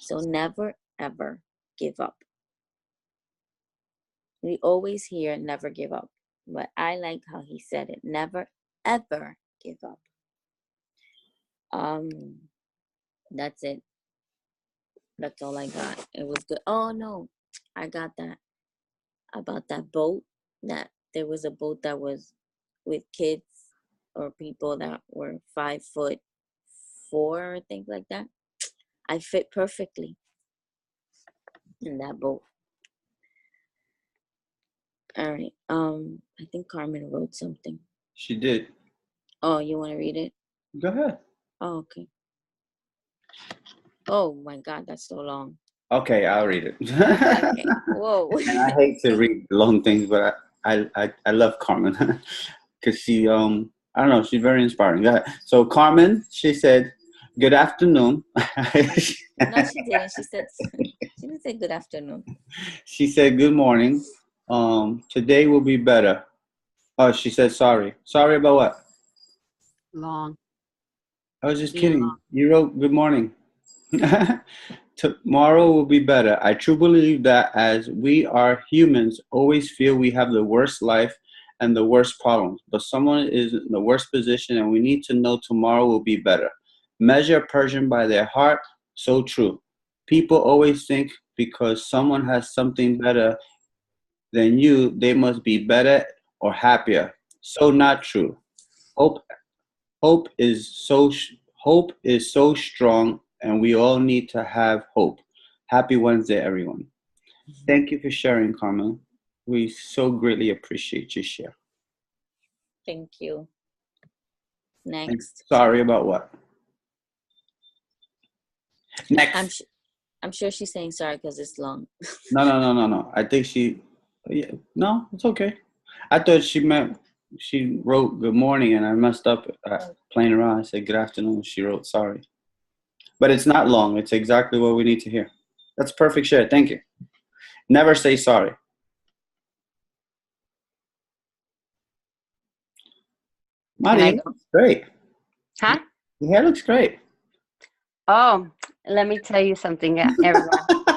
So never, ever give up. We always hear never give up, but I like how he said it. Never, ever give up. Um, that's it. That's all I got. It was good. Oh no, I got that about that boat. That there was a boat that was with kids or people that were 5'4" or things like that. I fit perfectly in that boat. All right. I think Carmen wrote something. She did. Oh, you want to read it? Go ahead. Oh, okay. Oh my God, that's so long. Okay, I'll read it. Okay. Whoa. And I hate to read long things, but I love Carmen because she I don't know, she's very inspiring. Go ahead. So Carmen, she said, "Good afternoon." No, she didn't. She didn't say good afternoon. She said, "Good morning. Today will be better." Oh, she said sorry. Sorry about what? Long. I was just kidding. You wrote good morning. Tomorrow will be better. I truly believe that as we are humans, always feel we have the worst life and the worst problems, but someone is in the worst position and we need to know tomorrow will be better. Measure a person by their heart. So true. People always think because someone has something better than you, they must be better or happier. So not true. Hope Hope is hope is so strong, and we all need to have hope. Happy Wednesday, everyone. Thank you for sharing, Carmen. We so greatly appreciate your share. Thank you. And Next. sorry about what? Next. I'm sure she's saying sorry because it's long. No. I think yeah, no, it's okay. I thought she wrote good morning, and I messed up playing around. I said good afternoon. She wrote sorry. But it's not long. It's exactly what we need to hear. That's perfect share. Thank you. Never say sorry. Maria, great. Huh? Your hair looks great. Oh, let me tell you something, everyone.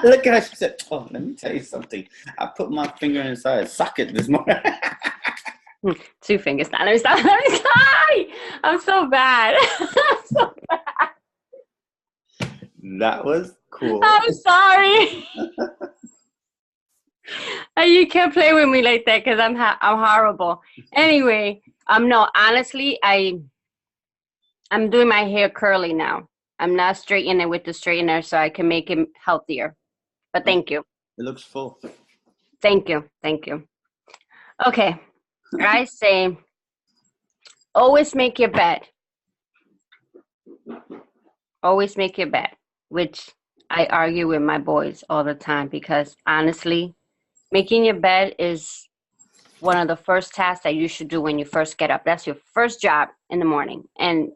Look at how she said, oh, let me tell you something. I put my finger inside a socket this morning. 2 fingers. Let me stop. I'm so bad. I'm so bad. That was cool. I'm sorry. You can't play with me like that because I'm horrible. Anyway, no, honestly, I'm doing my hair curly now. I'm not straightening it with the straightener so I can make it healthier. But thank you. It looks full. Thank you. Okay. I say, always make your bed. Always make your bed, which I argue with my boys all the time because honestly, making your bed is one of the first tasks that you should do when you first get up. That's your first job in the morning. And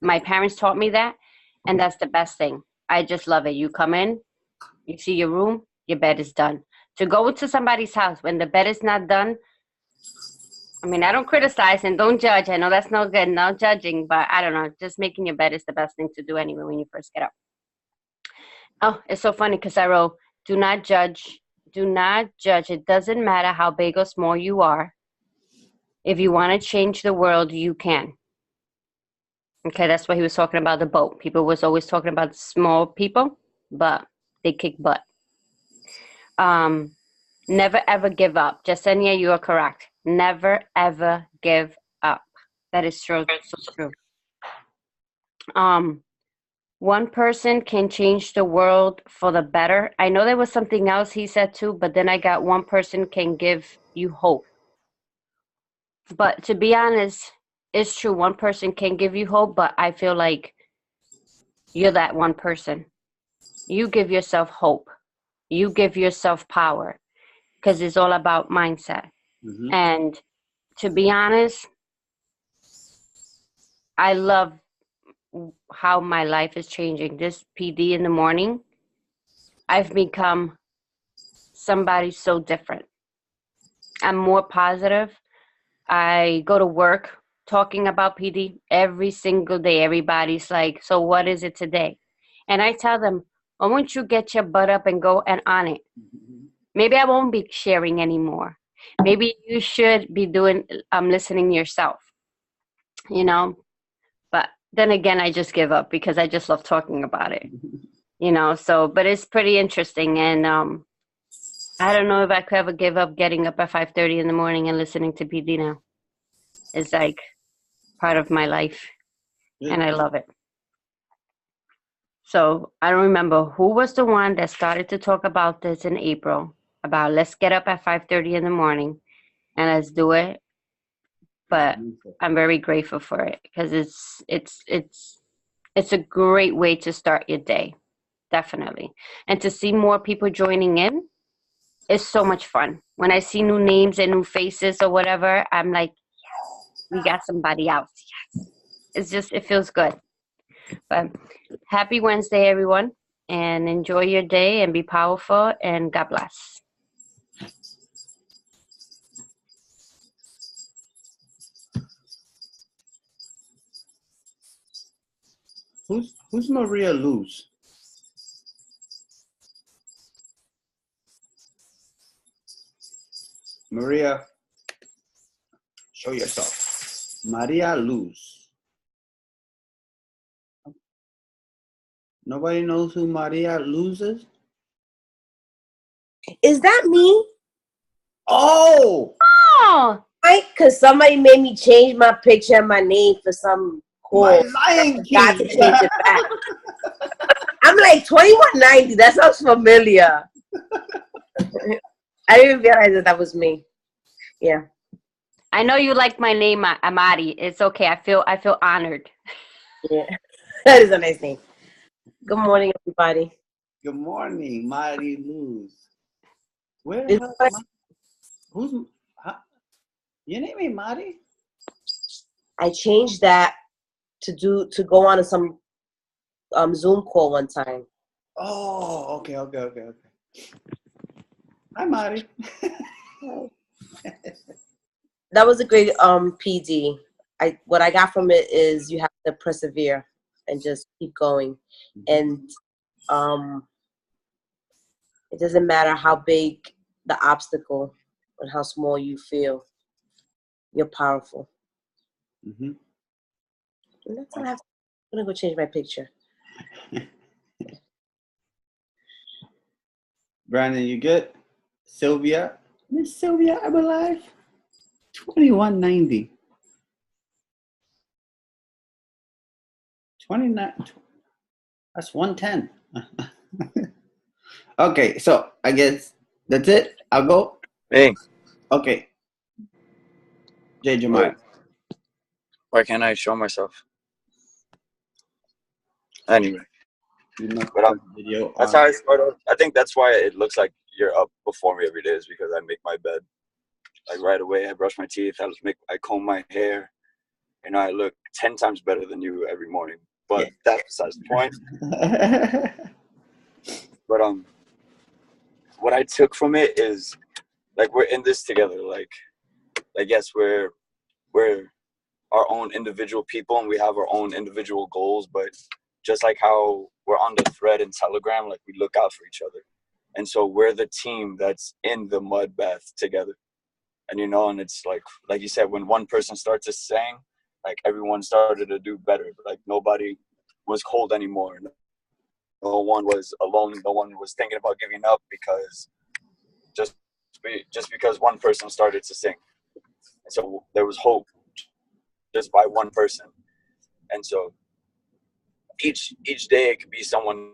my parents taught me that, and that's the best thing. I just love it. You come in, you see your room, your bed is done. To go to somebody's house when the bed is not done, I mean, I don't criticize and don't judge. I know that's no good, no judging, but I don't know. Just making your bed is the best thing to do anyway when you first get up. Oh, it's so funny because I wrote, do not judge. Do not judge. It doesn't matter how big or small you are. If you want to change the world, you can. Okay, that's what he was talking about, the boat. People was always talking about small people, but they kick butt. Never, ever give up. Jasenia, you are correct. Never, ever give up. That is true. So true. One person can change the world for the better. I know there was something else he said too, but then I got one person can give you hope. But to be honest, it's true. One person can give you hope, but I feel like you're that one person. You give yourself hope. You give yourself power because it's all about mindset. Mm-hmm. And to be honest, I love how my life is changing. This PD in the morning, I've become somebody so different. I'm more positive. I go to work talking about PD every single day. Everybody's like, so what is it today? And I tell them, why won't you get your butt up and go and on it? Maybe I won't be sharing anymore. Maybe you should be doing listening yourself, you know. But then again, I just give up because I just love talking about it, you know. So, but it's pretty interesting, and I don't know if I could ever give up getting up at 5:30 in the morning and listening to PD now. It's like part of my life, and I love it. So I don't remember who was the one that started to talk about this in April, about let's get up at 5:30 in the morning and let's do it. But I'm very grateful for it because it's a great way to start your day, definitely. And to see more people joining in is so much fun. When I see new names and new faces or whatever, I'm like, yes, we got somebody else. Yes. It's just, it feels good. But happy Wednesday, everyone, and enjoy your day and be powerful, and God bless. Who's Maria Luz? Maria, show yourself. Maria Luz. Nobody knows who Maria Luz is? Is that me? Oh! Oh! Right? Because somebody made me change my picture and my name for some cool. My Lion King. Got to change it back. I'm like 2190. That sounds familiar. I didn't even realize that was me. Yeah. I know you like my name, Amari. It's okay. I feel honored. Yeah. That is a nice name. Good morning, everybody. Good morning, Maria Luz. Where Is the hell? that- Who's your name ain't Mari? I changed that to go on to some Zoom call one time. Oh, okay. Hi, Mari. That was a great PD. What I got from it is you have to persevere and just keep going. And it doesn't matter how big the obstacle and how small you feel, you're powerful. Mm-hmm. And that's all I have. I'm gonna go change my picture. Brandon, you good? Sylvia? Miss Sylvia, I'm alive. 2190. 29. That's 110. Okay, so I guess that's it. I'll go. Hey, Okay. Jay Jamai. why can't I show myself? Anyway, You must but put the video that's on. how I started. I think that's why it looks like you're up before me every day, is because I make my bed like right away. I brush my teeth. I comb my hair. You know, I look 10 times better than you every morning. But that's besides the point. But what I took from it is like we're in this together. Like yes, we're our own individual people and we have our own individual goals, but just like how we're on the thread in Telegram, like we look out for each other. And so we're the team that's in the mud bath together. And you know, and it's like you said, when one person starts to sing, like everyone started to do better. Like nobody was cold anymore. No one was alone. No one was thinking about giving up because just because one person started to sing. And so there was hope just by one person. And so each day it could be someone.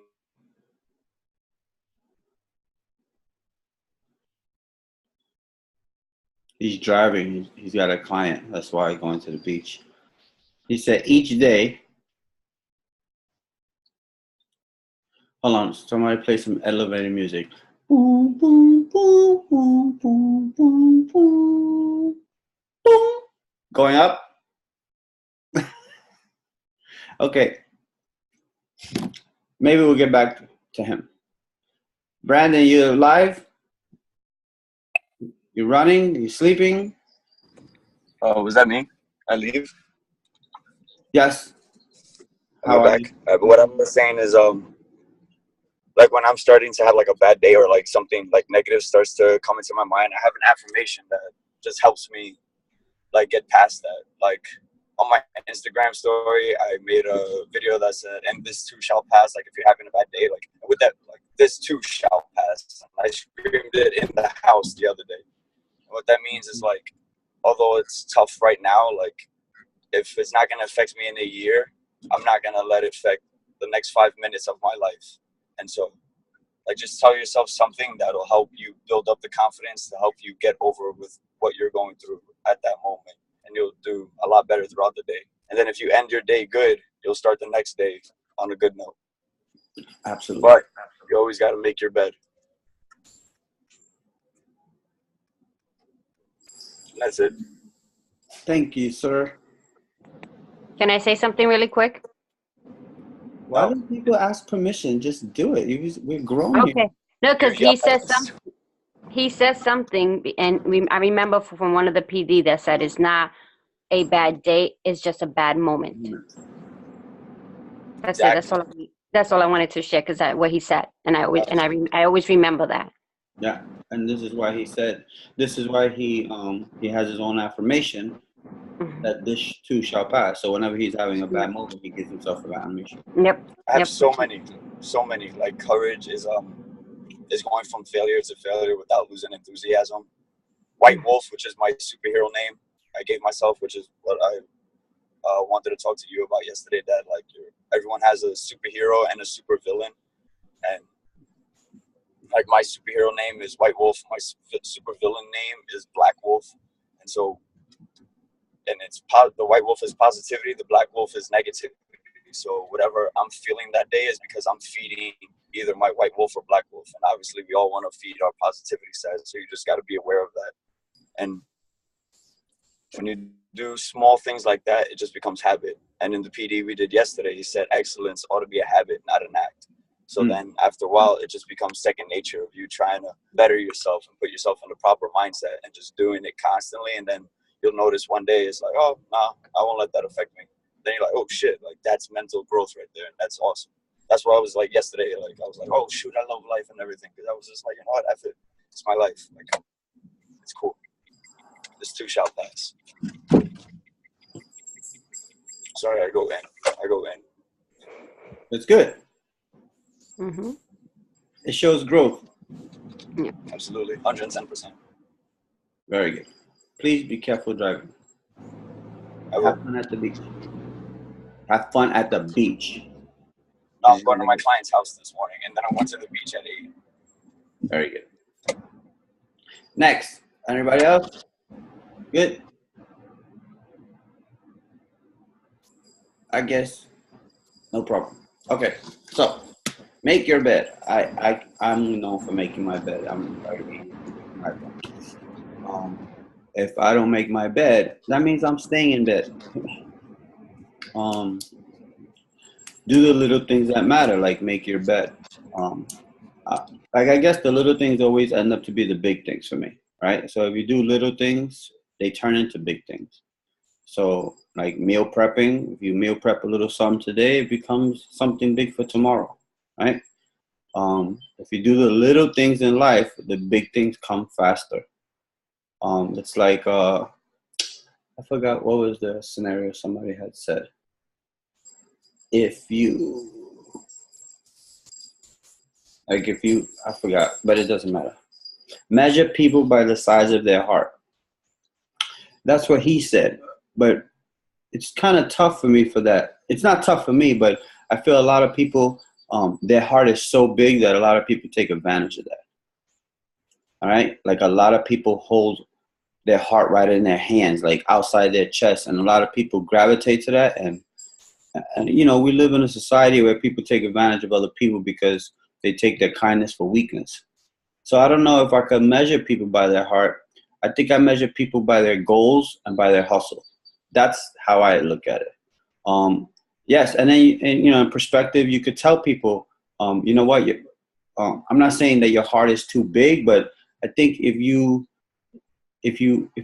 He's driving. He's got a client. That's why he's going to the beach. He said each day. Hold on. Somebody play some elevator music. Boom, boom, boom, boom, boom, boom, boom, boom. Going up? Okay. Maybe we'll get back to him. Brandon, you live? You running? You sleeping? Oh, was that me? I leave? Yes. I'm back. But what I was saying is, like when I'm starting to have like a bad day or like something like negative starts to come into my mind, I have an affirmation that just helps me like get past that. Like on my Instagram story, I made a video that said, "And this too shall pass." Like if you're having a bad day, like with that, like this too shall pass. I screamed it in the house the other day. And what that means is like, although it's tough right now, like if it's not gonna affect me in a year, I'm not gonna let it affect the next 5 minutes of my life. And so, like, just tell yourself something that'll help you build up the confidence to help you get over with what you're going through at that moment. And you'll do a lot better throughout the day. And then if you end your day good, you'll start the next day on a good note. Absolutely. But you always got to make your bed. That's it. Thank you, sir. Can I say something really quick? Why No. do people ask permission? Just do it. We're grown here. Okay. No, because You're he says yes. something. He says something, and I remember from one of the PD that said it's not a bad day; it's just a bad moment. That's it. That's all I wanted to share because what he said, and I always remember that. Yeah, and this is why he said. This is why he has his own affirmation Mhm. that this too shall pass. So whenever he's having a bad moment, he gives himself an affirmation. Yep. I have Yep. so many. Like courage is going from failure to failure without losing enthusiasm. White Wolf, which is my superhero name I gave myself, which is what I wanted to talk to you about yesterday. That like everyone has a superhero and a super villain, and like my superhero name is White Wolf, my super villain name is Black Wolf, and so, and it's the White Wolf is positivity, the Black Wolf is negativity. So whatever I'm feeling that day is because I'm feeding either my White Wolf or Black Wolf, and obviously we all want to feed our positivity side, so you just got to be aware of that. And when you do small things like that, it just becomes habit. And in the PD we did yesterday, he said excellence ought to be a habit, not an act. So then after a while, it just becomes second nature of you trying to better yourself and put yourself in the proper mindset and just doing it constantly. And then you'll notice one day it's like, oh, no, I won't let that affect me. Then you're like, oh, shit, like that's mental growth right there. And that's awesome. That's what I was like yesterday. Like I was like, oh, shoot, I love life and everything. Because I was just like, you know what, F it. It's my life. Like, it's cool. This too shall pass. Sorry, I go in. It's good. Mm-hmm. It shows growth. Absolutely. 110%. Very good. Please be careful driving. Have fun at the beach. Have fun at the beach. No, I'm going to my client's house this morning, and then I went to the beach at 8. Very good. Next. Anybody else? Good. I guess no problem. Okay, so make your bed. I'm known for making my bed. I'm very if I don't make my bed, that means I'm staying in bed. Do the little things that matter, like make your bed. Like I guess the little things always end up to be the big things for me, right? So if you do little things, they turn into big things. So like meal prepping, if you meal prep a little something today, it becomes something big for tomorrow, right? If you do the little things in life, the big things come faster. It's like, I forgot what was the scenario somebody had said. I forgot, but it doesn't matter. Measure people by the size of their heart. That's what he said, but it's kind of tough for me for that. It's not tough for me, but I feel a lot of people, their heart is so big that a lot of people take advantage of that. All right? Like a lot of people hold their heart right in their hands, like outside their chest, and a lot of people gravitate to that. And you know, we live in a society where people take advantage of other people because they take their kindness for weakness. So I don't know if I could measure people by their heart. I think I measure people by their goals and by their hustle. That's how I look at it. Yes, and then you know, in perspective, you could tell people, you know what? I'm not saying that your heart is too big, but I think if you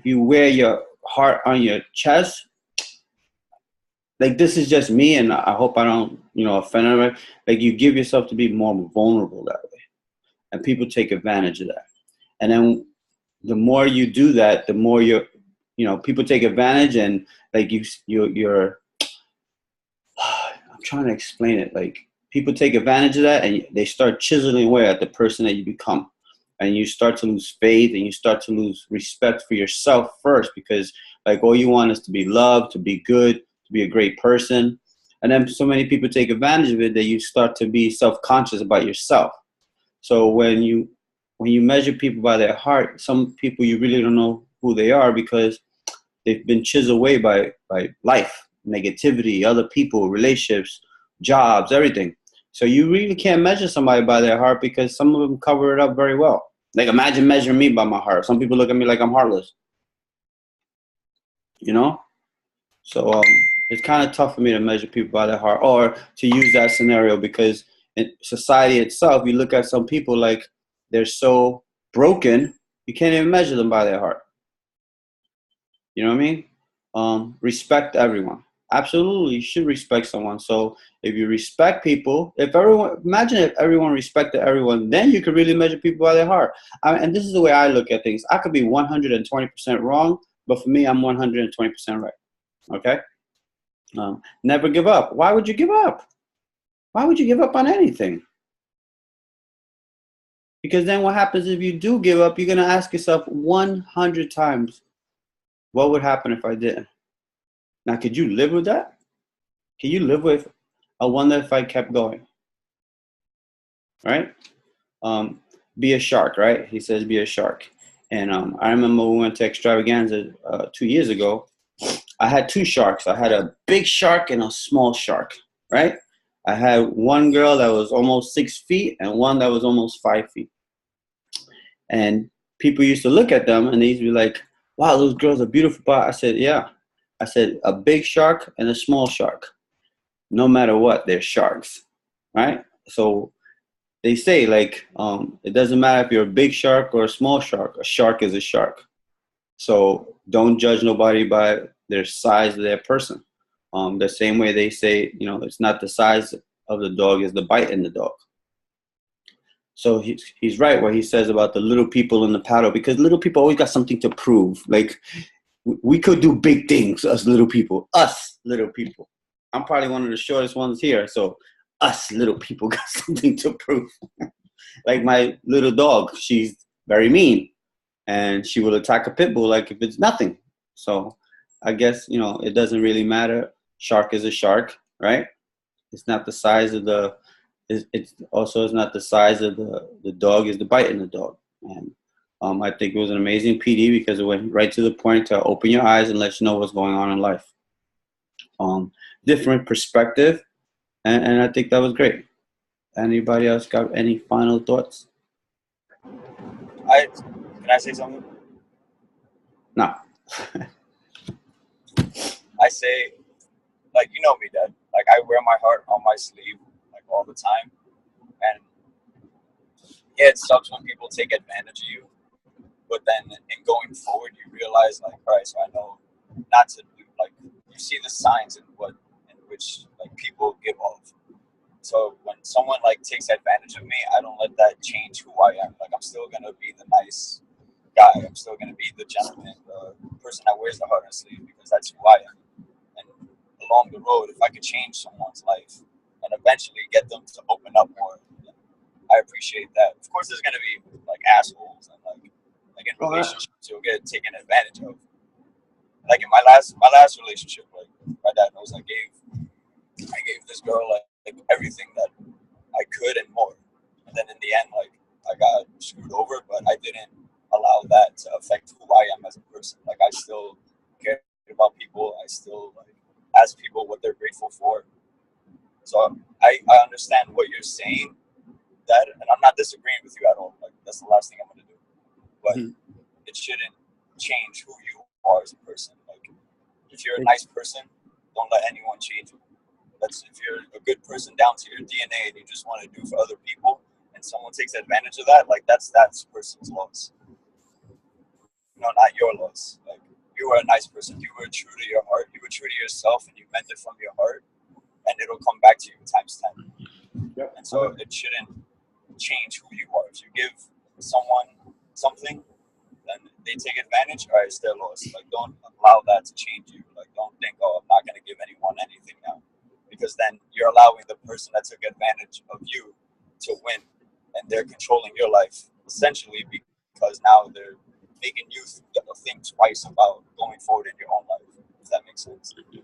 wear your heart on your chest, like this is just me, and I hope I don't, offend anyone. Like you give yourself to be more vulnerable that way, and people take advantage of that. And then the more you do that, the more people take advantage, and like you're. I'm trying to explain it. Like people take advantage of that, and they start chiseling away at the person that you become, and you start to lose faith, and you start to lose respect for yourself first, because like all you want is to be loved, to be good, to be a great person. And then so many people take advantage of it that you start to be self-conscious about yourself. So when you measure people by their heart, some people you really don't know who they are, because they've been chiseled away by life, negativity, other people, relationships, jobs, everything. So you really can't measure somebody by their heart, because some of them cover it up very well. Like imagine measuring me by my heart. Some people look at me like I'm heartless. So it's kind of tough for me to measure people by their heart, or to use that scenario, because in society itself, you look at some people like they're so broken, you can't even measure them by their heart. You know what I mean? Respect everyone. Absolutely, you should respect someone. So if you respect people, imagine if everyone respected everyone, then you could really measure people by their heart. And this is the way I look at things. I could be 120% wrong, but for me, I'm 120% right. Okay? Never give up. Why would you give up? Why would you give up on anything? Because then what happens if you do give up, you're going to ask yourself 100 times, what would happen if I didn't? Now, could you live with that? Can you live with, I wonder if I kept going? Right? Be a shark, right? He says be a shark. And I remember we went to Extravaganza 2 years ago. I had two sharks. I had a big shark and a small shark, right? I had one girl that was almost 6 feet and one that was almost 5 feet. And people used to look at them and they used to be like, wow, those girls are beautiful. But I said, yeah. I said, a big shark and a small shark. No matter what, they're sharks, right? So they say, like, it doesn't matter if you're a big shark or a small shark. A shark is a shark. So don't judge nobody by their size of their person. The same way they say, it's not the size of the dog, it's the bite in the dog. So he's right what he says about the little people in the paddle, because little people always got something to prove. Like, we could do big things, us little people. I'm probably one of the shortest ones here, so us little people got something to prove. Like my little dog, she's very mean, and she will attack a pit bull like if it's nothing. So I guess, it doesn't really matter. Shark is a shark, right? It's not the size of it's not the size of the dog, is the bite in the dog. And I think it was an amazing PD, because it went right to the point to open your eyes and let you know what's going on in life. Different perspective, and I think that was great. Anybody else got any final thoughts? Can I say something? No. I say, like, you know me, Dad. Like, I wear my heart on my sleeve, like, all the time. And yeah, it sucks when people take advantage of you. But then in going forward, you realize, like, all right, so I know not to do, like, you see the signs in which, like, people give off. So when someone, like, takes advantage of me, I don't let that change who I am. Like, I'm still going to be the nice guy. I'm still going to be the gentleman, the person that wears the heart on his sleeve, because that's who I am. And along the road, if I could change someone's life and eventually get them to open up more, I appreciate that. Of course, there's going to be, like, assholes, and like in relationships, you'll get taken advantage of. Like in my last relationship, like, my dad knows, I gave this girl like everything that I could and more. And then in the end, like, I got screwed over, but I didn't allow that to affect who I am as a person. Like, I still care about people. I still, like, ask people what they're grateful for. So I understand what you're saying, that, and I'm not disagreeing with you at all. Like, that's the last thing I'm going to do. But it shouldn't change who you are as a person. Like, if you're a nice person, don't let anyone change you. That's if you're a good person down to your DNA and you just want to do for other people, and someone takes advantage of that, like, that's person's loss. No, not your loss. Like, you were a nice person, you were true to your heart, you were true to yourself, and you meant it from your heart, and it'll come back to you times 10. Yep. And so it shouldn't change who you are. If you give someone something, then they take advantage, all right, it's their loss. Like, don't allow that to change you. Like, don't think, oh, I'm not going to give anyone anything now. Because then you're allowing the person that took advantage of you to win. And they're controlling your life, essentially, because now they're making you think twice about going forward in your own life, if that makes sense. You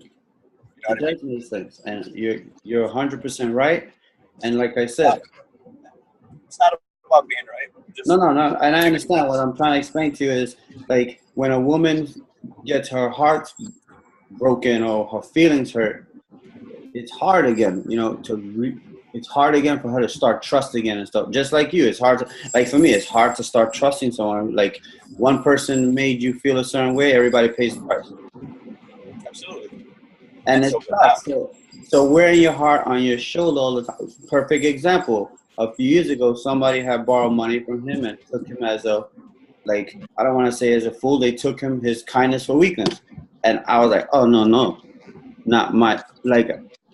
know It does make sense. And you're 100% right. And like I said, it's not about being right. Just, no. And I understand what I'm trying to explain to you is like when a woman gets her heart broken or her feelings hurt, it's hard again, you know, it's hard again for her to start trusting again and stuff. Just like you, it's hard to, like for me, it's hard to start trusting someone. Like one person made you feel a certain way, everybody pays the price. absolutely. And it's tough. So wearing your heart on your shoulder all the time. Perfect example. A few years ago, somebody had borrowed money from him and took him as a, like, I don't want to say as a fool. They took him his kindness for weakness. And I was like, oh, no, not my, like,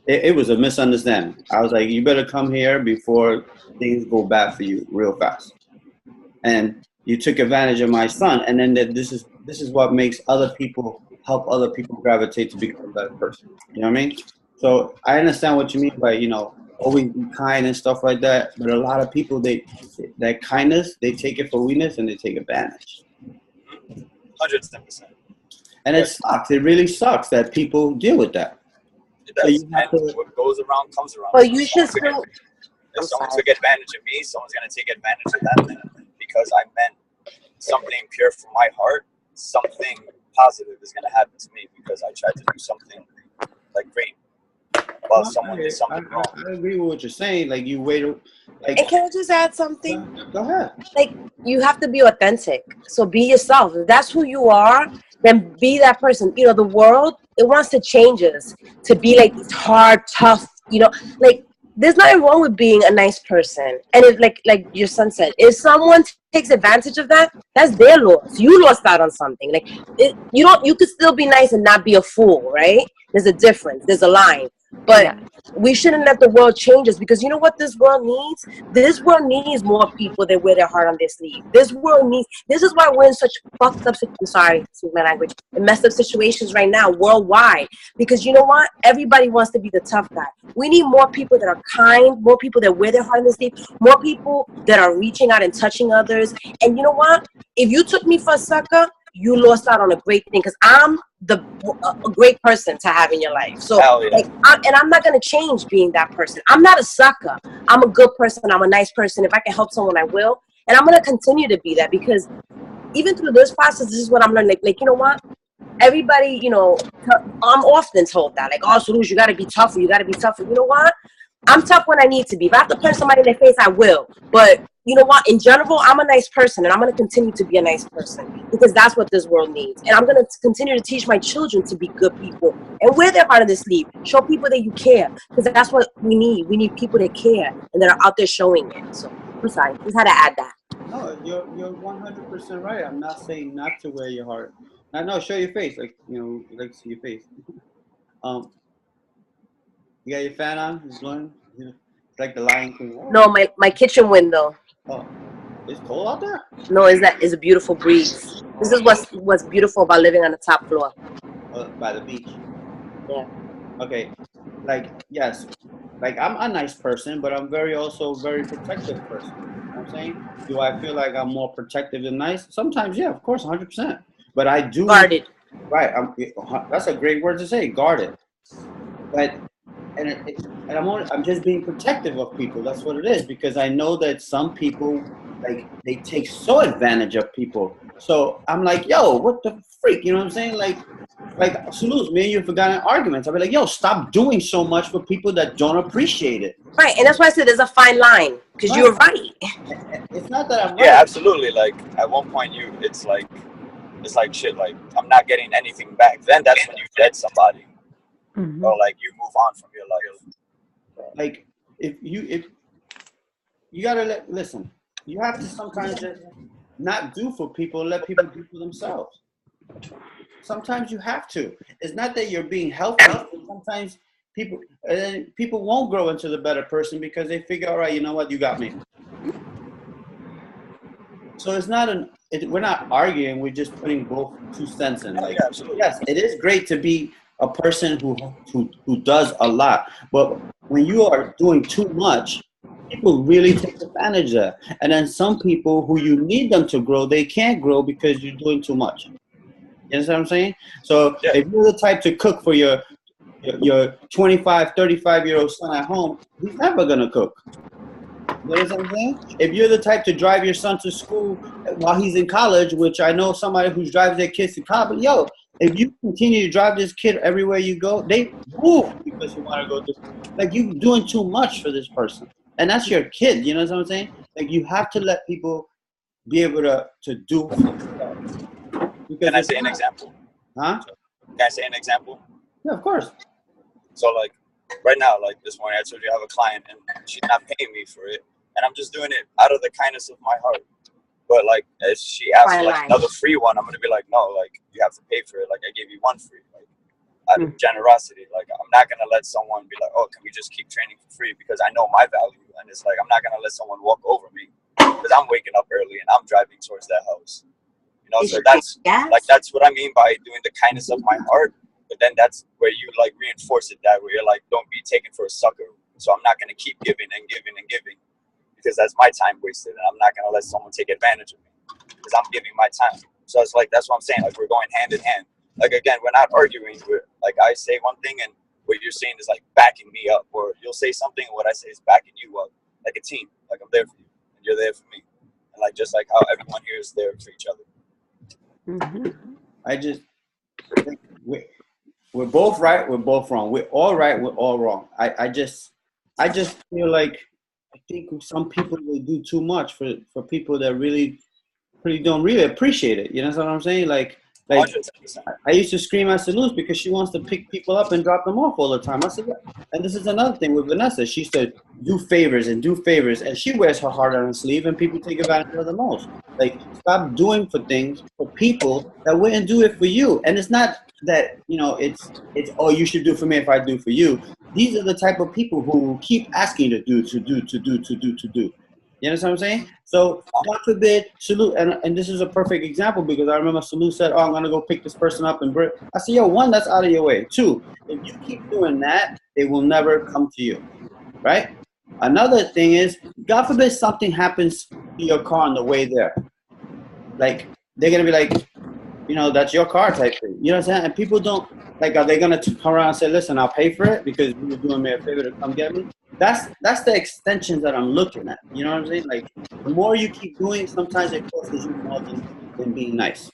it was a misunderstanding. I was like, you better come here before things go bad for you real fast. And you took advantage of my son. And then this is what makes other people help other people gravitate to become a better person. You know what I mean? So I understand what you mean by, you know, always be kind and stuff like that. But a lot of people, that kindness, they take it for weakness and they take advantage. 110%. And it sucks. It really sucks that people deal with that. It does. So you have and to, what goes around comes around. But you should still. If someone took advantage of me, someone's going to take advantage of them. And because I meant something pure from my heart, something positive is going to happen to me because I tried to do something like great. While someone did something wrong. I agree with what you're saying. Like you wait, like. And can I just add something? Go ahead. Like, you have to be authentic. So be yourself. If that's who you are, then be that person. You know, the world, it wants to change us to be like hard, tough, you know, like there's nothing wrong with being a nice person. And if like your son said, if someone takes advantage of that, that's their loss. You lost out on something. Like you could still be nice and not be a fool, right? There's a difference. There's a line. But we shouldn't let the world change us because you know what this world needs? This world needs more people that wear their heart on their sleeve. This is why we're in such fucked up, sorry, excuse my language, messed up situations right now worldwide. Because you know what? Everybody wants to be the tough guy. We need more people that are kind, more people that wear their heart on their sleeve, more people that are reaching out and touching others. And you know what? If you took me for a sucker, you lost out on a great thing because I'm a great person to have in your life. So like, I'm not gonna change being that person. I'm not a sucker. I'm a good person. I'm a nice person. If I can help someone, I will. And I'm gonna continue to be that because even through this process, this is what I'm learning. Like you know what? Everybody, you know, I'm often told that. Like, oh, Soroush, you gotta be tougher. You gotta be tougher. You know what? I'm tough when I need to be. If I have to punch somebody in their face, I will. But you know what? In general, I'm a nice person, and I'm going to continue to be a nice person because that's what this world needs. And I'm going to continue to teach my children to be good people and wear their heart on their sleeve. Show people that you care because that's what we need. We need people that care and that are out there showing it. So I'm sorry. Just had to add that. No, you're 100% right. I'm not saying not to wear your heart. No, show your face. Like you know, you like to see your face. You got your fan on? It's blowing. It's like the Lion King. Oh. No, my kitchen window. Oh, it's cold out there? No, it's a beautiful breeze. This is what's beautiful about living on the top floor. By the beach. Yeah. Okay. Like yes, like I'm a nice person, but I'm also very protective person. You know what I'm saying? Do I feel like I'm more protective than nice? Sometimes, yeah, of course, 100%. But I do. Guarded. Right. That's a great word to say. Guarded. But. And I'm just being protective of people. That's what it is because I know that some people like they take so advantage of people. So I'm like, yo, what the freak? You know what I'm saying? Like Soroush, me and you have gotten arguments. I'll be like, yo, stop doing so much for people that don't appreciate it. Right, and that's why I said there's a fine line because you're right. It's not that I'm right. Yeah, absolutely. Like at one point, it's like shit. Like I'm not getting anything back. Then that's when you dead somebody. Mm-hmm. Or like you move on from your life. Like if you gotta listen, you have to sometimes just not do for people, let people do for themselves. Sometimes you have to. It's not that you're being helpful. Sometimes people won't grow into the better person because they figure, all right, you know what, you got me. So it's not we're not arguing. We're just putting both 2 cents in. Like, Yeah, absolutely. yes, it is great to be a person who does a lot, but when you are doing too much, people really take advantage of that. And then some people who you need them to grow, they can't grow because you're doing too much. You understand what I'm saying? So Yeah. if you're the type to cook for your 25, 35-year-old son at home, he's never gonna cook. You know what I'm saying? If you're the type to drive your son to school while he's in college, which I know somebody who drives their kids to college, but yo, if you continue to drive this kid everywhere you go, they move because you want to go to, like, you're doing too much for this person. And that's your kid, you know what I'm saying? Like, you have to let people be able to do for themselves. Can I say an example? Huh? Can I say an example? Yeah, of course. So like right now, like this morning, I told you I have a client and she's not paying me for it, and I'm just doing it out of the kindness of my heart. But like, if she asks for like another free one, I'm gonna be like, no, like you have to pay for it. Like I gave you one free, like out of generosity. Like I'm not gonna let someone be like, oh, can we just keep training for free? Because I know my value, and it's like I'm not gonna let someone walk over me because I'm waking up early and I'm driving towards that house. You know, so that's what I mean by doing the kindness of my heart. But then that's where you like reinforce it that where you're like, don't be taken for a sucker. So I'm not gonna keep giving and giving and giving because that's my time wasted, and I'm not gonna let someone take advantage of me because I'm giving my time. So it's like that's what I'm saying. Like we're going hand in hand. Like again, we're not arguing. We're like I say one thing and what you're saying is like backing me up, or you'll say something and what I say is backing you up, like a team. Like I'm there for you and you're there for me, and like just like how everyone here is there for each other. I just think we're both right, we're both wrong. We're all right, we're all wrong. I just feel like I think some people will do too much for people that really don't really appreciate it. You know what I'm saying? Like 110%. I used to scream at Salute because she wants to pick people up and drop them off all the time. I said, yeah. And this is another thing with Vanessa. She used to do favors, and she wears her heart on her sleeve, and people take advantage of the most. Like, stop doing for things for people that wouldn't do it for you. And it's not that, it's oh, you should do for me if I do for you. These are the type of people who keep asking to do. You know what I'm saying? So, God forbid, Salute, and this is a perfect example because I remember Salute said, oh, I'm going to go pick this person up and bring. I said, yo, one, that's out of your way. Two, if you keep doing that, they will never come to you, right? Another thing is, God forbid something happens to your car on the way there. Like, they're going to be like, that's your car type thing. You know what I'm saying? And people don't, like, are they going to come around and say, listen, I'll pay for it because you were doing me a favor to come get me? That's the extensions that I'm looking at. You know what I'm saying? Like, the more you keep doing, sometimes it costs you more than being nice.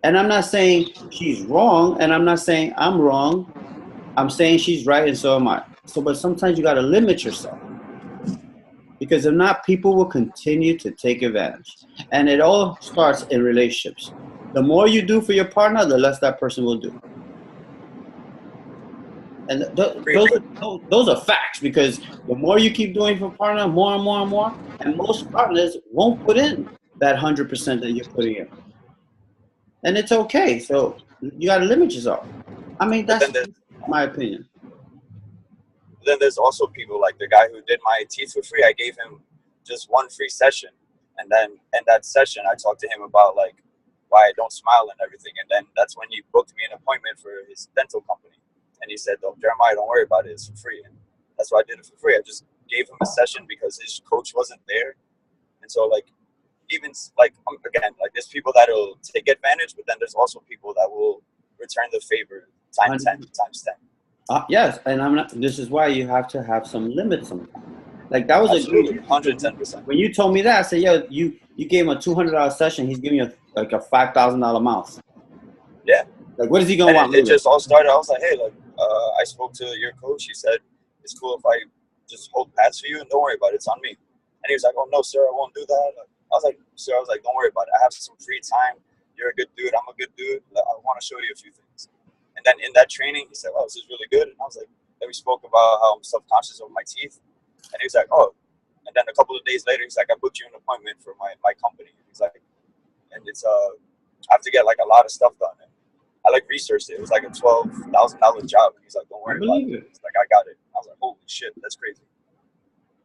And I'm not saying she's wrong, and I'm not saying I'm wrong. I'm saying she's right, and so am I. But sometimes you got to limit yourself. Because if not, people will continue to take advantage. And it all starts in relationships. The more you do for your partner, the less that person will do. And those are facts, because the more you keep doing for partner, more and more and more, and most partners won't put in that 100% that you're putting in. And it's okay. So you got to limit yourself. I mean, that's my opinion. Then there's also people like the guy who did my teeth for free. I gave him just one free session. And then in that session, I talked to him about like why I don't smile and everything. And then that's when he booked me an appointment for his dental company. And he said, oh, Jeremiah, don't worry about it. It's for free. And that's why I did it for free. I just gave him a session because his coach wasn't there. And so like, even like, again, like there's people that will take advantage, but then there's also people that will return the favor times 10. Yes, and I'm not. This is why you have to have some limits sometimes. Like that was absolutely 110%. When you told me that, I said, "Yo, you gave him a $200 session. He's giving you like a $5,000 mouth." Yeah. Like, what is he gonna want? It just all started. I was like, "Hey, like, I spoke to your coach. He said it's cool if I just hold pads for you, and don't worry about it. It's on me." And he was like, "Oh no, sir, I won't do that." I was like, "Sir, don't worry about it. I have some free time. You're a good dude. I'm a good dude. I want to show you a few things." And then in that training, he said, "Oh, this is really good." And I was like, then we spoke about how I'm self-conscious of my teeth. And he was like, "Oh." And then a couple of days later, he's like, "I booked you an appointment for my company." He's like, and it's I have to get like a lot of stuff done. And I like researched it. It was like a $12,000 job. And he's like, don't I worry about believe it. it. It's like, I got it. I was like, holy shit, that's crazy.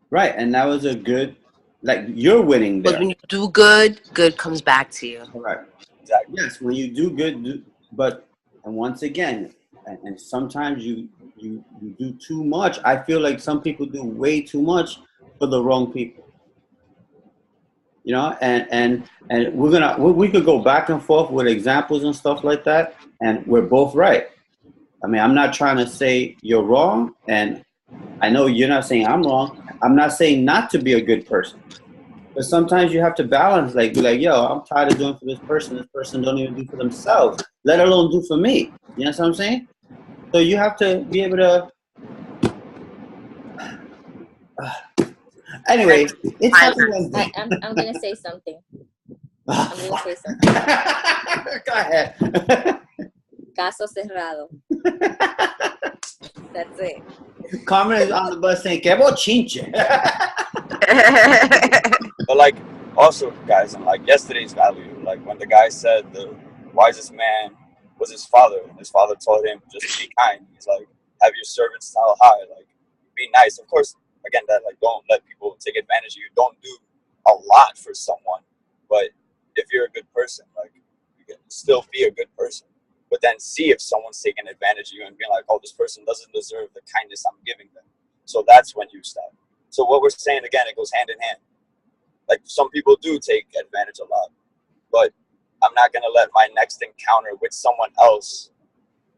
Right, and that was a good, like, you're winning Because there. when you do good, good comes back to you. Correct. Exactly. Yes, when you do good, but and once again, and sometimes you do too much. I feel like some people do way too much for the wrong people. You know, and we could go back and forth with examples and stuff like that, and we're both right. I mean, I'm not trying to say you're wrong, and I know you're not saying I'm wrong. I'm not saying not to be a good person. But sometimes you have to balance, like, be like, yo, I'm tired of doing for this person. This person don't even do for themselves, let alone do for me. You know what I'm saying? So you have to be able to. Anyway, it's Happy Wednesday. I'm gonna say something. I'm gonna say something. Go ahead. Caso cerrado. That's it. Carmen is on the bus saying, "Que bochinche." But like, also, guys, and like yesterday's value, like when the guy said the wisest man was his father, and his father told him just be kind. He's like, have your servants style high, like be nice. Of course, again, that like don't let people take advantage of you. Don't do a lot for someone, but if you're a good person, like you can still be a good person. But then see if someone's taking advantage of you and being like, oh, this person doesn't deserve the kindness I'm giving them. So that's when you stop. So what we're saying again, it goes hand in hand. Like some people do take advantage a lot, but I'm not gonna let my next encounter with someone else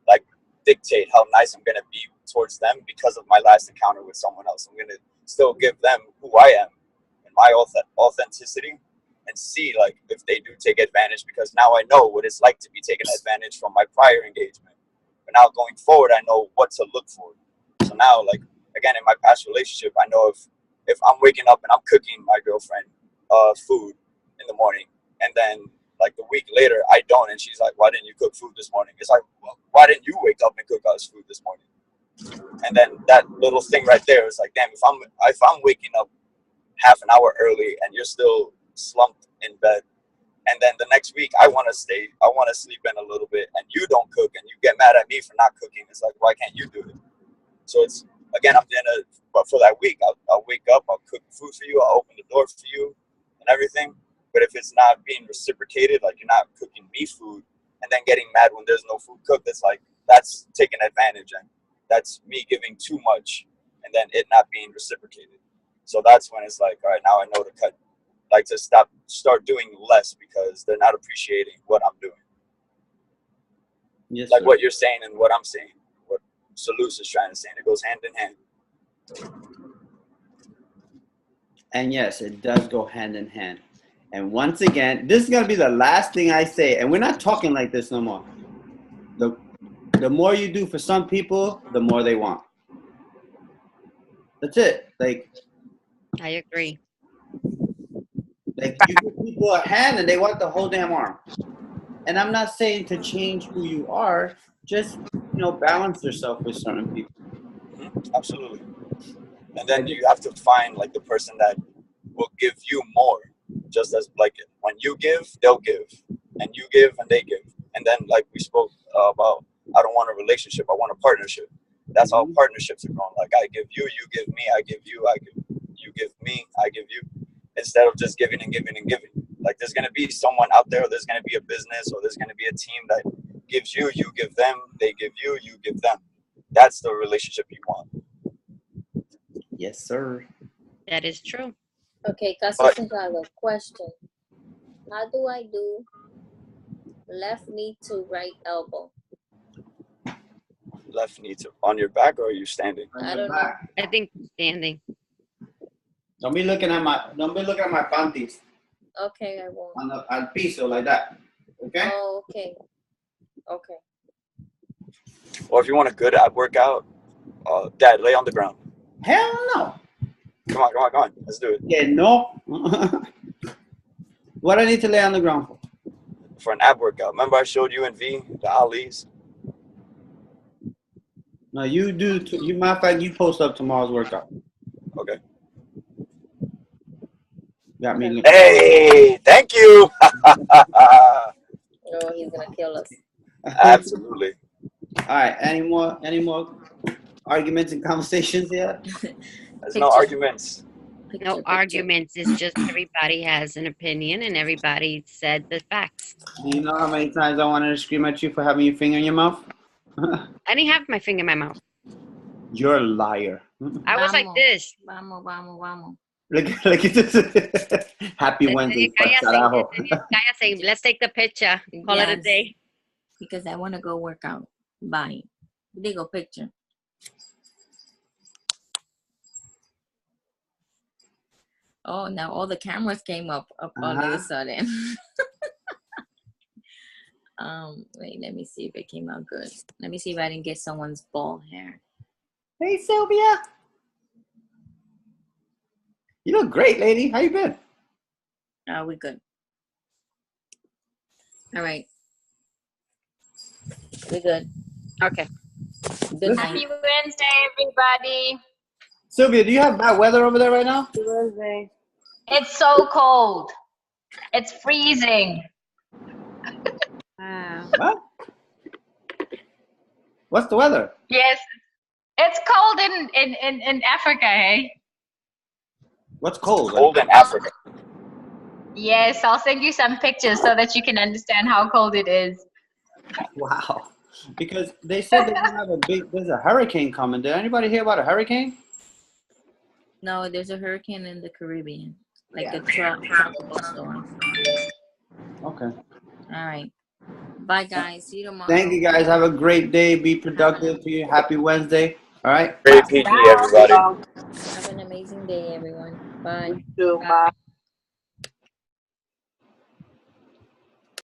like dictate how nice I'm gonna be towards them because of my last encounter with someone else. I'm gonna still give them who I am and my authenticity, and see like if they do take advantage, because now I know what it's like to be taken advantage from my prior engagement. But now going forward, I know what to look for. So now, like again, in my past relationship, I know if I'm waking up and I'm cooking my girlfriend food in the morning, and then like a week later I don't, and she's like, "Why didn't you cook food this morning?" It's like, well, why didn't you wake up and cook us food this morning? And then that little thing right there is like, damn, if I'm waking up half an hour early and you're still slumped in bed, and then the next week I want to sleep in a little bit, and you don't cook, and you get mad at me for not cooking. It's like, why can't you do it? So it's again, but for that week, I'll wake up, I'll cook food for you, I'll open the door for you, and everything. But if it's not being reciprocated, like you're not cooking me food, and then getting mad when there's no food cooked, that's taking advantage, and that's me giving too much, and then it not being reciprocated. So that's when it's like, all right, now I know to cut. Like to start doing less because they're not appreciating what I'm doing. Yes, like sir. what you're saying and what I'm saying, what Salus is trying to say. It goes hand in hand. And yes, it does go hand in hand. And once again, this is gonna be the last thing I say, and we're not talking like this no more. The more you do for some people, the more they want. That's it. Like I agree. you give people a hand and they want the whole damn arm. And I'm not saying to change who you are, just balance yourself with certain people. Mm-hmm. Absolutely. And then you have to find like the person that will give you more. Just as like when you give, they'll give, and you give and they give. And then like we spoke about, I don't want a relationship, I want a partnership. That's how partnerships are grown. Like I give you, you give me, I give you, you give me, I give you. Instead of just giving and giving and giving. Like there's gonna be someone out there, or there's gonna be a business, or there's gonna be a team that gives you, you give them, they give you, you give them. That's the relationship you want. Yes, sir. That is true. Okay, Caso Cerrado, question. How do I do left knee to right elbow? Left knee to on your back, or are you standing? I don't know. I think standing. Don't be looking at my panties Okay, I won't. on the piso like that. Okay? Oh, okay. Okay. Or if you want a good ab workout, Dad, lay on the ground. Hell no. Come on. Let's do it. Yeah, no. What I need to lay on the ground for? For an ab workout. Remember I showed you in V, the Ali's? No, you do. Matter of fact, you post up tomorrow's workout. Okay. Got me. Hey, thank you. All or he's gonna kill us. Absolutely. All right. Any more arguments and conversations yet? There's no Picture. arguments. No arguments. It's just everybody has an opinion and everybody said the facts. Do you know how many times I wanted to scream at you for having your finger in your mouth? I didn't have my finger in my mouth. You're a liar. I was like Vamos. this. Vamos, vamos, vamos. Look at this. Happy Wednesday. Carajo. Cállate. Let's take the picture. Call it a Yes. day. Because I want to go work out. Bye. Digo, picture. Oh, now all the cameras came up all of a sudden. Wait, let me see if it came out good. Let me see if I didn't get someone's bald hair. Hey, Sylvia. You look great, lady. How you been? We good. All right. We good. Okay. Good Happy night. Wednesday, everybody. Sylvia, do you have bad weather over there right now? It's so cold. It's freezing. Wow. What? What's the weather? Yes, it's cold in Africa, hey? What's cold? Cold in Africa. Yes, I'll send you some pictures so that you can understand how cold it is. Wow. Because they said they're gonna have there's a hurricane coming. Did anybody hear about a hurricane? No, there's a hurricane in the Caribbean, like a tropical storm. Okay. All right. Bye, guys. See you tomorrow. Thank you guys. Have a great day. Be productive to you. Happy Wednesday. All right. Great PG, everybody. Have an amazing day, everyone. Bye. You too. Bye.